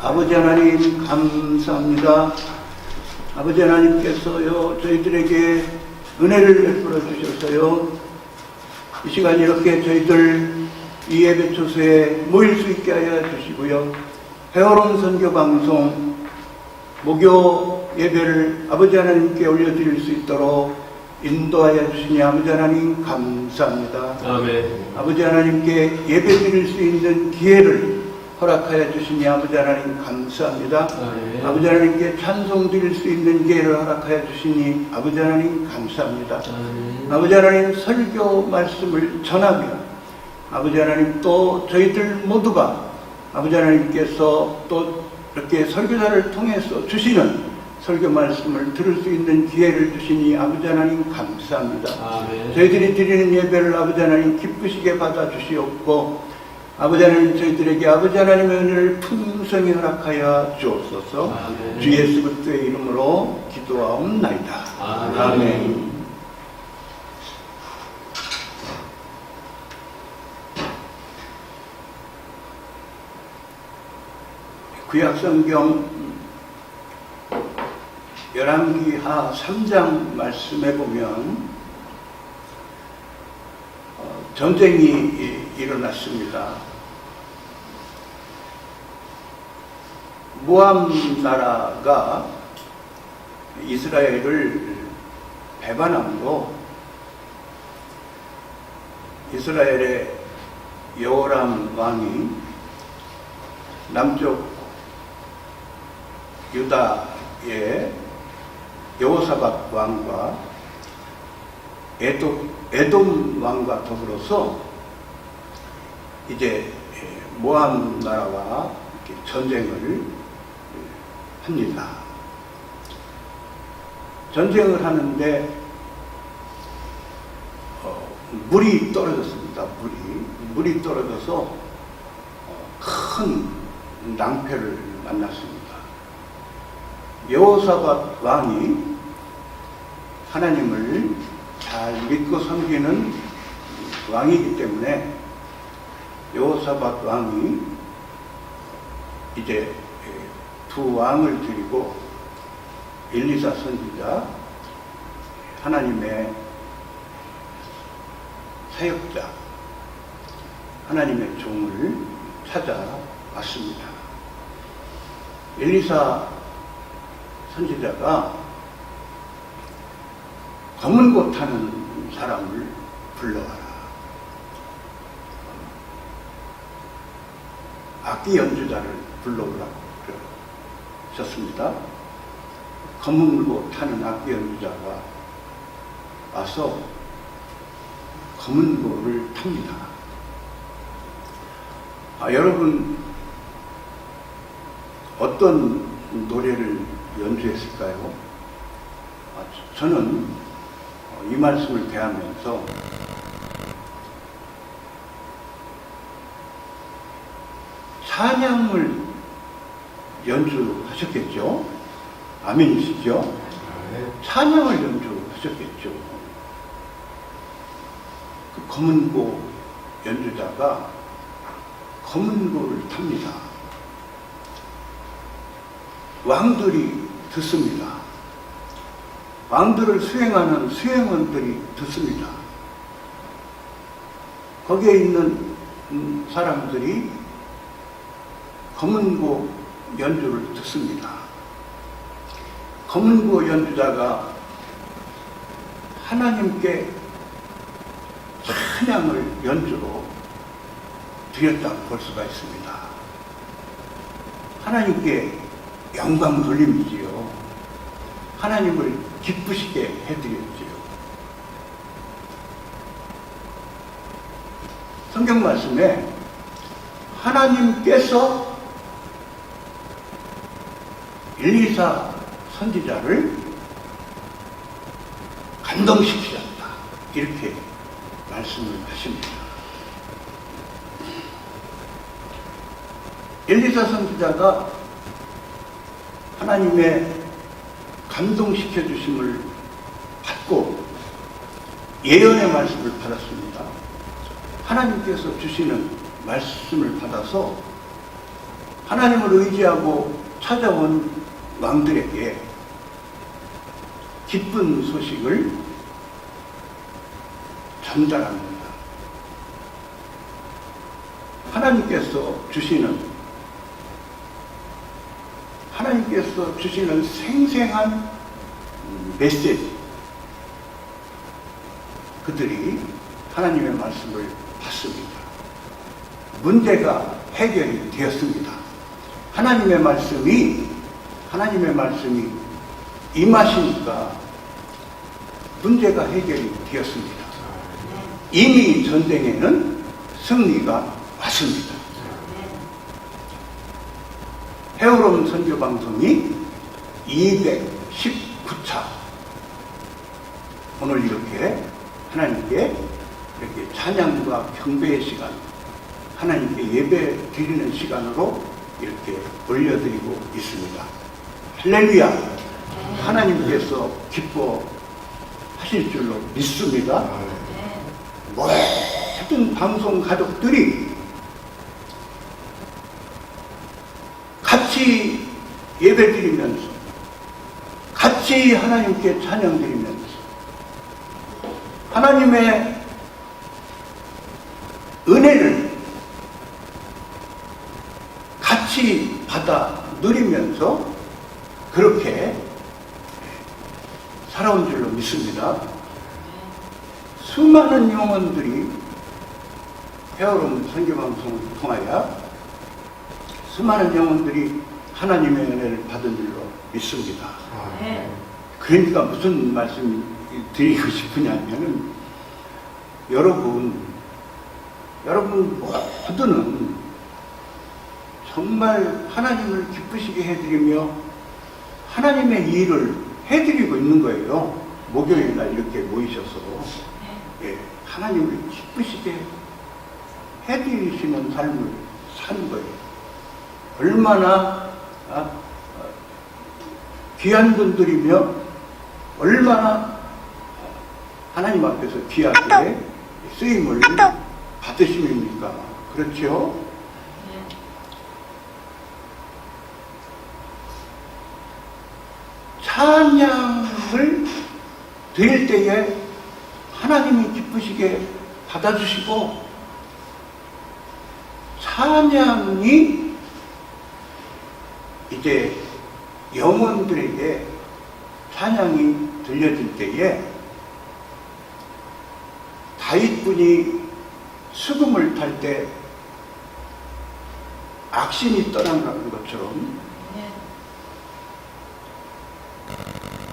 아버지 하나님 감사합니다. 아버지 하나님께서요 저희들에게 은혜를 베풀어 주셔서요 이 시간 이렇게 저희들 이 예배 초소에 모일 수 있게 하여 주시고요, 헤어론 선교방송 목요 예배를 아버지 하나님께 올려드릴 수 있도록 인도하여 주시니 아버지 하나님 감사합니다. 아멘. 아버지 하나님께 예배 드릴 수 있는 기회를 허락하여 주시니 아버지 하나님 감사합니다. 아멘. 아버지 하나님께 찬송 드릴 수 있는 기회를 허락하여 주시니 아버지 하나님 감사합니다. 아멘. 아버지 하나님 설교 말씀을 전하며 아버지 하나님 또 저희들 모두가 아버지 하나님께서 또 이렇게 설교자를 통해서 주시는 설교 말씀을 들을 수 있는 기회를 주시니 아버지 하나님 감사합니다. 아멘. 저희들이 드리는 예배를 아버지 하나님 기쁘시게 받아주시옵고 아버지 하나님 저희들에게 아버지 하나님의 은혜를 풍성히 허락하여 주옵소서. 아멘. 주 예수 그리스도의 이름으로 기도하옵나이다. 아멘. 아멘. 구약성경 열왕기하 3장 말씀에 보면 전쟁이 일어났습니다. 모압 나라가 이스라엘을 배반함으로 이스라엘의 여호람 왕이 남쪽 유다의 여호사밧 왕과 에돔 왕과 더불어서 이제 모압 나라와 이렇게 전쟁을 합니다. 전쟁을 하는데 물이 떨어졌습니다. 물이 떨어져서 큰 낭패를 만났습니다. 여호사밧 왕이 하나님을 잘 믿고 섬기는 왕이기 때문에 여호사밧 왕이 이제 두 왕을 드리고 엘리사 선지자, 하나님의 사역자, 하나님의 종을 찾아왔습니다. 엘리사 선지자가 검은 고 타는 사람을 불러와라. 악기 연주자를 불러오라고 하셨습니다. 검은 고 타는 악기 연주자가 와서 검은 고를 탑니다. 여러분 어떤 노래를 연주했을까요? 저는 이 말씀을 대하면서 찬양을 연주하셨겠죠? 아멘이시죠? 찬양을 연주하셨겠죠? 그 검은고 연주자가 검은고를 탑니다. 왕들이 듣습니다. 왕들을 수행하는 수행원들이 듣습니다. 거기에 있는 사람들이 검은고 연주를 듣습니다. 검은고 연주자가 하나님께 찬양을 연주로 드렸다고 볼 수가 있습니다. 하나님께 영광 돌림이지요. 하나님을 기쁘시게 해드렸지요. 성경 말씀에 하나님께서 엘리사 선지자를 감동시키셨다, 이렇게 말씀을 하십니다. 엘리사 선지자가 하나님의 감동시켜 주심을 받고 예언의 말씀을 받았습니다. 하나님께서 주시는 말씀을 받아서 하나님을 의지하고 찾아온 왕들에게 기쁜 소식을 전달합니다. 하나님께서 주시는 생생한 메시지, 그들이 하나님의 말씀을 받습니다. 문제가 해결이 되었습니다. 하나님의 말씀이 임하시니까 문제가 해결이 되었습니다. 이미 전쟁에는 승리가 왔습니다. 헤어롬 선교 방송이 219차. 오늘 이렇게 하나님께 이렇게 찬양과 경배의 시간, 하나님께 예배 드리는 시간으로 이렇게 올려드리고 있습니다. 할렐루야! 하나님께서 기뻐하실 줄로 믿습니다. 모든 방송 가족들이 같이 예배드리면서, 같이 하나님께 찬양드리면서 하나님의 은혜를 같이 받아 누리면서 그렇게 살아온 줄로 믿습니다. 수많은 영혼들이 헤어롬 선교방송을 통하여 수많은 영혼들이 하나님의 은혜를 받은 줄로 믿습니다. 그러니까 무슨 말씀 드리고 싶으냐면은 여러분 모두는 정말 하나님을 기쁘시게 해드리며 하나님의 일을 해드리고 있는 거예요. 목요일날 이렇게 모이셔서 하나님을 기쁘시게 해드리시는 삶을 사는 거예요. 얼마나 귀한 분들이며 얼마나 하나님 앞에서 귀하게 쓰임을 받으심입니까? 그렇죠? 찬양을 드릴 때에 하나님이 기쁘시게 받아주시고, 찬양이 이제 영혼들에게 찬양이 들려질 때에 다윗군이 수금을 탈 때 악신이 떠나가는 것처럼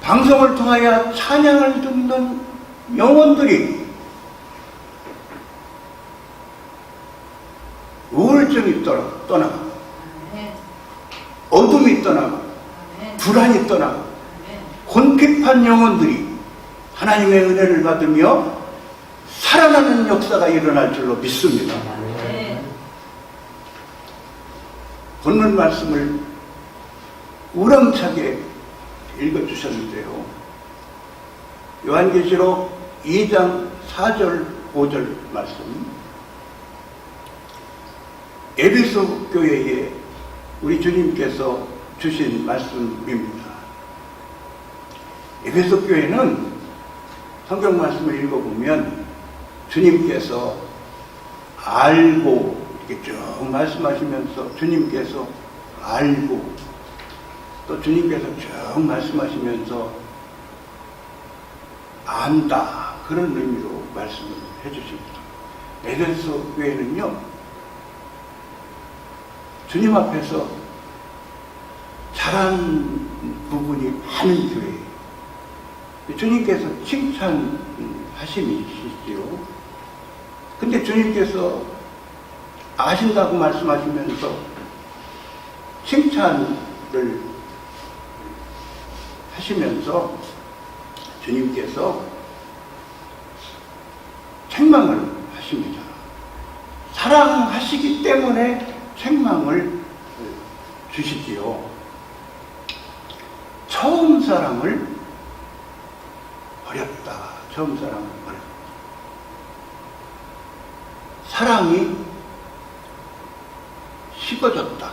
방송을 통하여 찬양을 듣는 영혼들이 우울증이 떠나고 어둠이 떠나고 불안이 떠나고 곤핍한 영혼들이 하나님의 은혜를 받으며 살아나는 역사가 일어날 줄로 믿습니다. 본문 말씀을 우렁차게 읽어주셨는데요. 요한계시록 2장 4절 5절 말씀, 에베소 교회에 우리 주님께서 주신 말씀입니다. 에베소 교회는 성경 말씀을 읽어보면 주님께서 알고 이렇게 쭉 말씀하시면서 주님께서 알고 또 주님께서 쭉 말씀하시면서 안다, 그런 의미로 말씀을 해주십니다. 에베소 교회는요, 주님 앞에서 잘한 부분이 많은 교회예요. 주님께서 칭찬하심이시지요. 근데 주님께서 아신다고 말씀하시면서 칭찬을 하시면서 주님께서 책망을 하십니다. 사랑하시기 때문에 책망을 주시지요. 처음 사랑을 버렸다. 처음 사랑을 버렸다. 사랑이 식어졌다.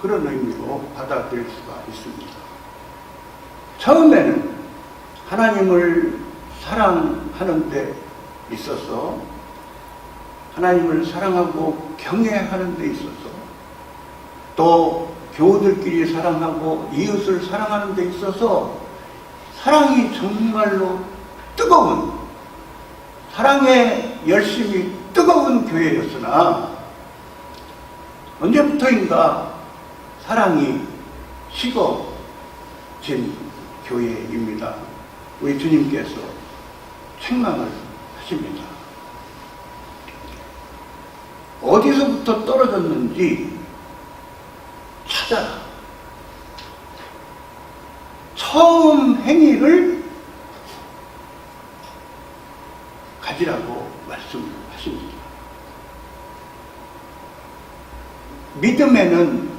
그런 의미로 받아들일 수가 있습니다. 처음에는 하나님을 사랑하는 데 있어서, 하나님을 사랑하고 경외하는 데 있어서, 또 교우들끼리 사랑하고 이웃을 사랑하는 데 있어서 사랑이 정말로 뜨거운, 사랑의 열심이 뜨거운 교회였으나 언제부터인가 사랑이 식어진 교회입니다. 우리 주님께서 책망을 하십니다. 어디서부터 떨어졌는지 찾아라. 처음 행위를 가지라고 말씀하십니다. 믿음에는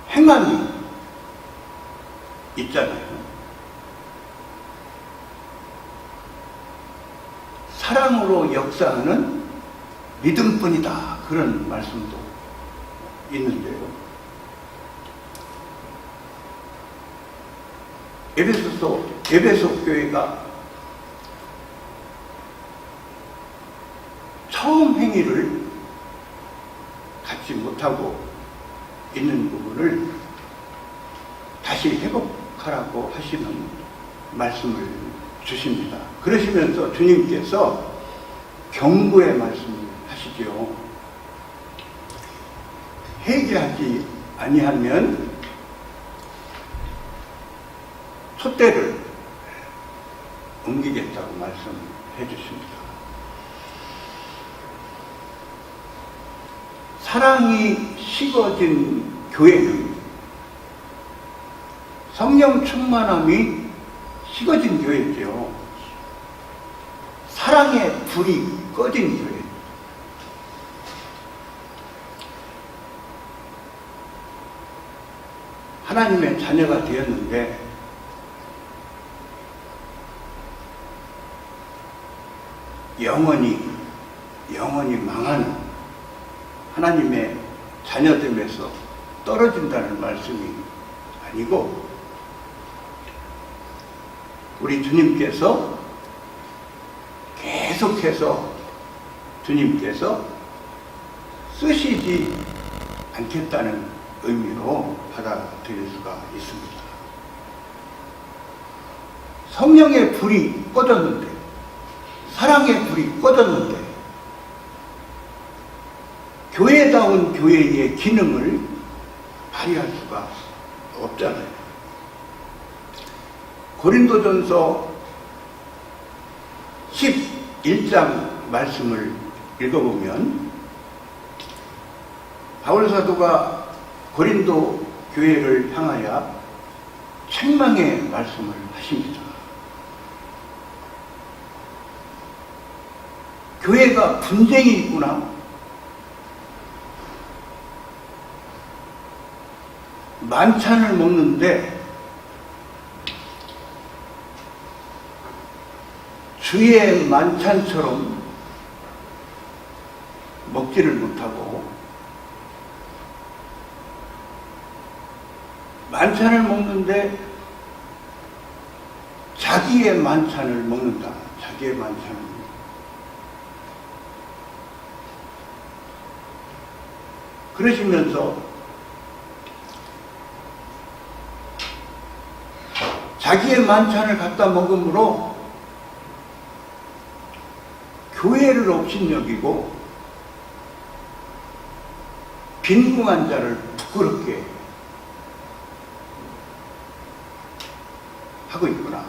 행함이 있잖아요. 사랑으로 역사하는 믿음뿐이다. 그런 말씀도 있는데요. 에베소 교회가 처음 행위를 갖지 못하고 있는 부분을 다시 회복하라고 하시는 말씀을 주십니다. 그러시면서 주님께서 경고의 말씀을 하시죠. 회개하지 아니하면 촛대를 옮기겠다고 말씀해 주십니다. 사랑이 식어진 교회는, 성령 충만함이 식어진 교회죠. 사랑의 불이 꺼진 교회. 하나님의 자녀가 되었는데 영원히 망하는 하나님의 자녀됨에서 떨어진다는 말씀이 아니고, 우리 주님께서 계속해서 주님께서 쓰시지 않겠다는 의미로 받아들일 수가 있습니다. 성령의 불이 꺼졌는데, 사랑의 불이 꺼졌는데 교회다운 교회의 기능을 발휘할 수가 없잖아요. 고린도전서 11장 말씀을 읽어보면 바울 사도가 고린도 교회를 향하여 책망의 말씀을 하십니다. 교회가 분쟁이 있구나. 만찬을 먹는데 주의 만찬처럼 먹지를 못하고, 만찬을 먹는데 자기의 만찬을 먹는다. 자기의 만찬을. 그러시면서 자기의 만찬을 갖다 먹음으로 교회를 업신여기고 빈궁한 자를 부끄럽게 하고 있구나.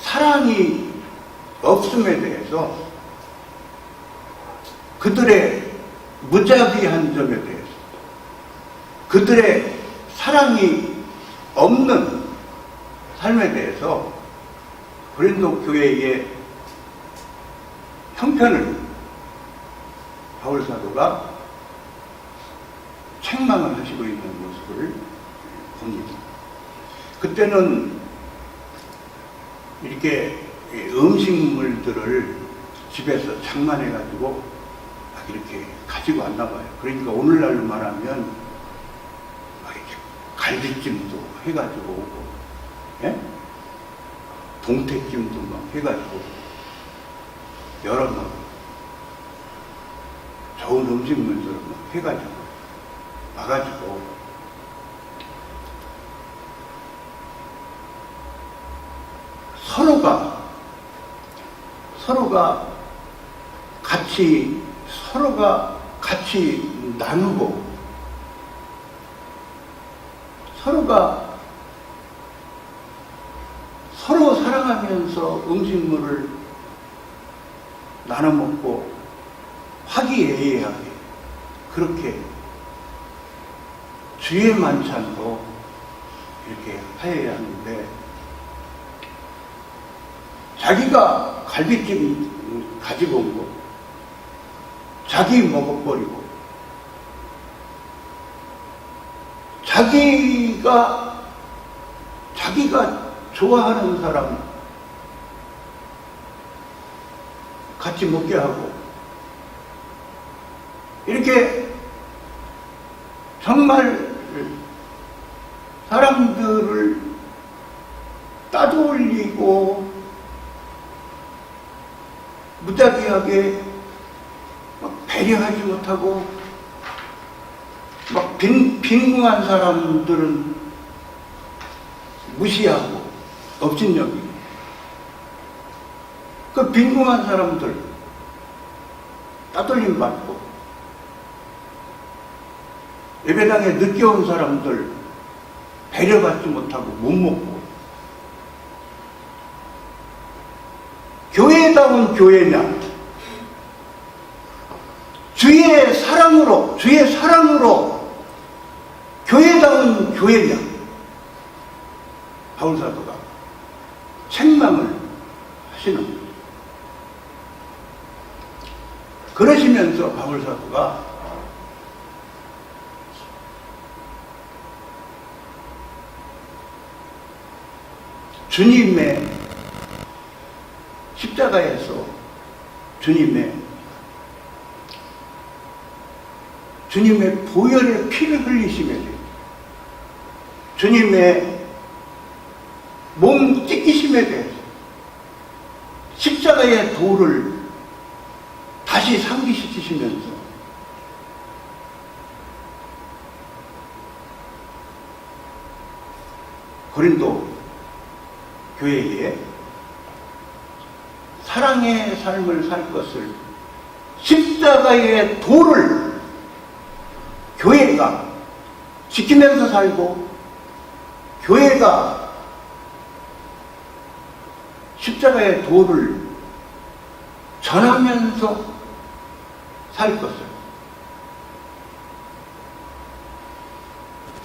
사랑이 없음에 대해서, 그들의 무자비한 점에 대해서, 그들의 사랑이 없는 삶에 대해서 고린도 교회의 형편을 바울 사도가 책망을 하시고 있는 모습을 봅니다. 그때는 이렇게 음식물들을 집에서 장만해가지고 이렇게 가지고 왔나 봐요. 그러니까 오늘날로 말하면 막 이렇게 갈비찜도 해가지고 오고, 예? 동태찜도 막 해가지고 여러 막 좋은 음식물들을 막 해가지고 와가지고 서로가 같이 나누고 서로 사랑하면서 음식물을 나눠 먹고 화기애애하게 그렇게 주의 만찬도 이렇게 하여야 하는데, 자기가 갈비찜 가지고 온 거 자기 먹어버리고, 자기가 좋아하는 사람 같이 먹게 하고, 이렇게 정말 사람들을 따돌리고 무작위하게 막 배려하지 못하고, 막 빈궁한 사람들은 무시하고 업신여기고, 그 빈궁한 사람들 따돌림 받고, 예배당에 늦게 온 사람들 배려받지 못하고 못 먹고, 교회다운 교회냐, 주의 사랑으로 교회다운 교회냐, 바울사도가 책망을 하시는 거예요. 그러시면서 바울사도가 주님의 십자가에서 주님의 보혈의 피를 흘리시며 주님의 몸 찢기심에 대해서 십자가의 도를 다시 상기시키시면서 고린도 교회에 사랑의 삶을 살 것을, 십자가의 도를 교회가 지키면서 살고, 교회가 십자가의 도를 전하면서 살 것을,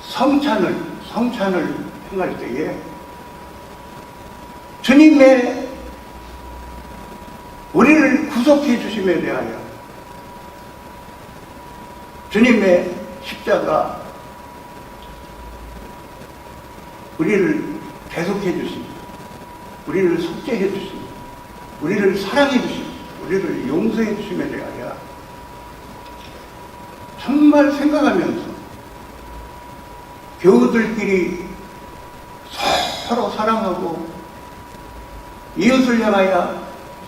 성찬을 행할 때에 주님의 우리를 구속해 주심에 대하여 주님의 십자가 우리를 대속해 주심, 우리를 속죄해 주심, 우리를 사랑해 주심, 우리를 용서해 주심에 대하여 정말 생각하면서 교우들끼리 서로 사랑하고 이웃을 향하여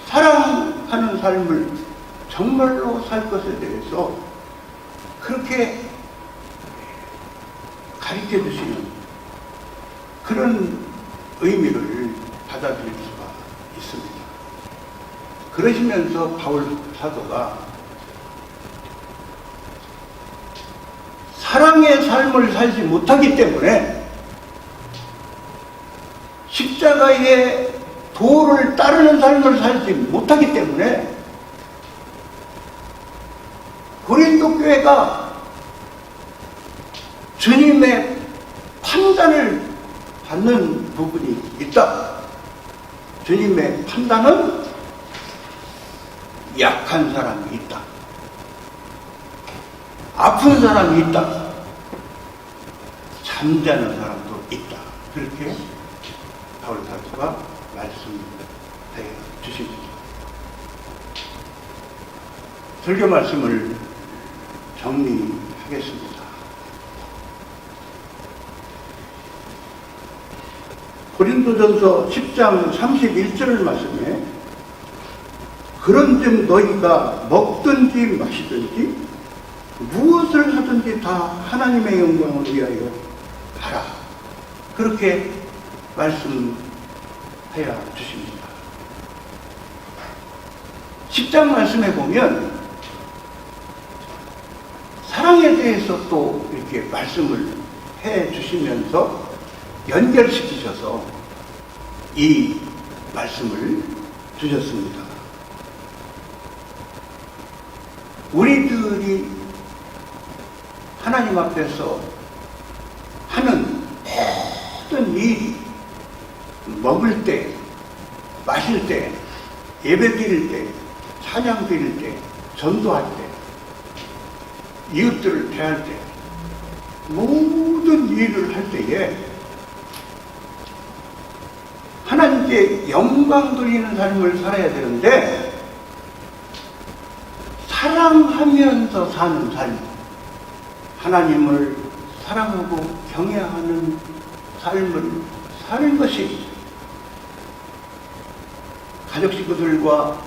사랑하는 삶을 정말로 살 것에 대해서 그렇게 가르쳐 주시는 그런 의미를 받아들일 수가 있습니다. 그러시면서 바울 사도가 사랑의 삶을 살지 못하기 때문에, 십자가의 도를 따르는 삶을 살지 못하기 때문에 고린도 교회가 주님의 판단을 받는 부분이 있다. 주님의 판단은 약한 사람이 있다, 아픈 사람이 있다, 잠자는 사람도 있다. 그렇게 바울 사도가 말씀해 주십니다. 설교 말씀을 정리하겠습니다. 고린도전서 10장 31절 말씀에 그런즉 너희가 먹든지 마시든지 무엇을 하든지 다 하나님의 영광을 위하여 하라. 그렇게 말씀하여 주십니다. 10장 말씀에 보면 사랑에 대해서 또 이렇게 말씀을 해 주시면서 연결시키셔서 이 말씀을 주셨습니다. 우리들이 하나님 앞에서 하는 모든 일이 먹을 때, 마실 때, 예배 드릴 때, 찬양 드릴 때, 전도할 때, 이웃들을 대할 때, 모든 일을 할 때에 하나님께 영광 돌리는 삶을 살아야 되는데 사랑하면서 사는 삶, 하나님을 사랑하고 경외하는 삶을 사는 것이 가족 식구들과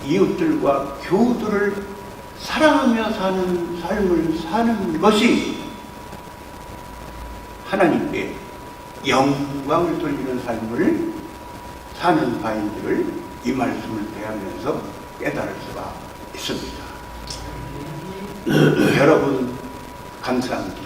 이웃들과 교우들을 사랑하며 사는 삶을 사는 것이 하나님께 영광을 돌리는 삶을 사는 바인 줄을 이 말씀을 대하면서 깨달을 수가 있습니다. 여러분 감사합니다.